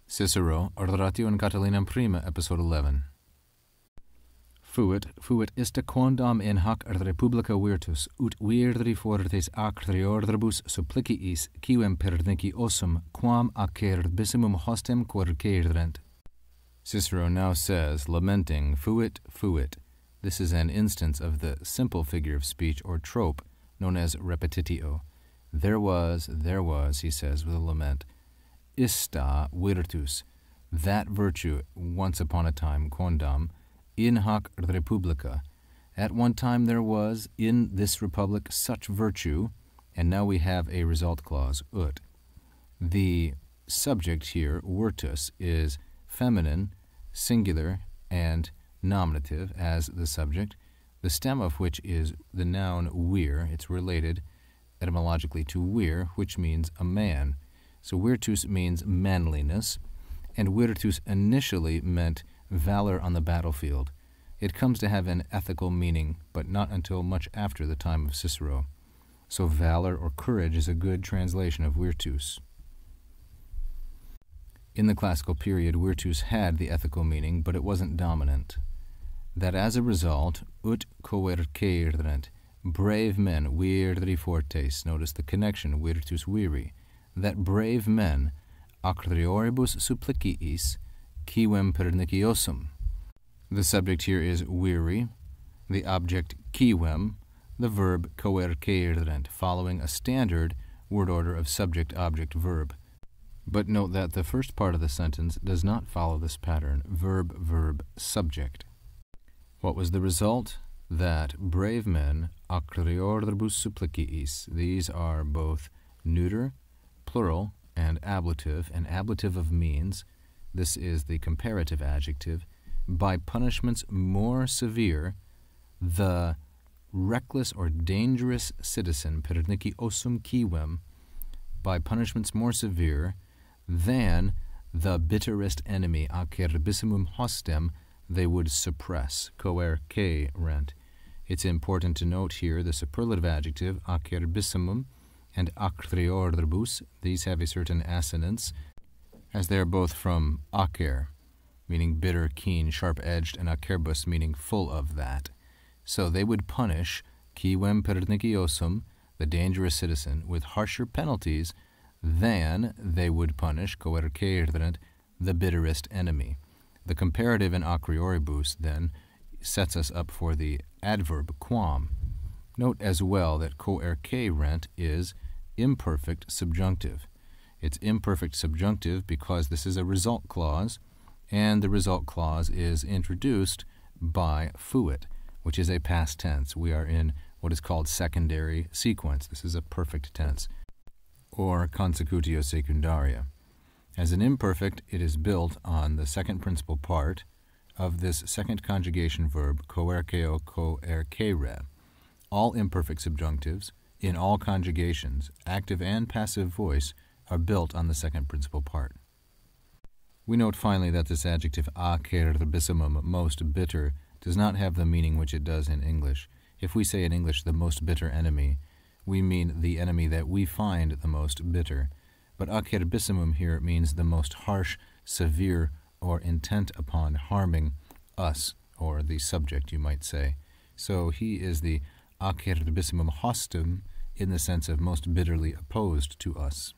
Cicero, Oratio and Catilinam prima, episode 11. Fuit iste quondam in hac republica virtus, ut virdri fortes acreordibus suppliciis, quem pernici ossum, quam acerbissimum hostem quercerent. Cicero now says, lamenting, fuit. This is an instance of the simple figure of speech or trope known as repetitio. There was, he says with a lament, ista virtus, that virtue, once upon a time, quondam, in hac republica, at one time there was in this republic such virtue, and now we have a result clause, ut. The subject here, virtus, is feminine, singular, and nominative as the subject, the stem of which is the noun vir. It's related etymologically to vir, which means a man. So virtus means manliness, and virtus initially meant valor on the battlefield. It comes to have an ethical meaning, but not until much after the time of Cicero. So valor or courage is a good translation of virtus. In the classical period, virtus had the ethical meaning, but it wasn't dominant. That as a result, ut quercerent, brave men, virdri fortes, notice the connection, virtus viri, that brave men, acreoribus suppliciis, quem pernici ossum. The subject here is viri, the object quem, the verb quercerent, following a standard word order of subject, object, verb. But note that the first part of the sentence does not follow this pattern, verb, verb, subject. What was the result? That brave men, acreoribus suppliciis, these are both neuter, plural, and ablative of means, this is the comparative adjective, by punishments more severe, the reckless or dangerous citizen, pernici ossum quem, by punishments more severe than the bitterest enemy, acerbissimum hostem, they would suppress, quercerent. It's important to note here the superlative adjective, acerbissimum, and acreordibus. These have a certain assonance, as they are both from acer, meaning bitter, keen, sharp-edged, and acerbus, meaning full of that. So they would punish quem pernici ossum, the dangerous citizen, with harsher penalties than they would punish, quercerent, the bitterest enemy. The comparative in acreoribus, then, sets us up for the adverb quam. Note as well that quercerent is imperfect subjunctive. It's imperfect subjunctive because this is a result clause, and the result clause is introduced by fuit, which is a past tense. We are in what is called secondary sequence. This is a perfect tense, or consecutio secundaria. As an imperfect, it is built on the second principal part of this second conjugation verb, coerceo, coercere. All imperfect subjunctives, in all conjugations, active and passive voice, are built on the second principal part. We note finally that this adjective acerbissimum, most bitter, does not have the meaning which it does in English. If we say in English the most bitter enemy, we mean the enemy that we find the most bitter. But acerbissimum here means the most harsh, severe, or intent upon harming us, or the subject, you might say. So he is the acerbissimum hostem in the sense of most bitterly opposed to us.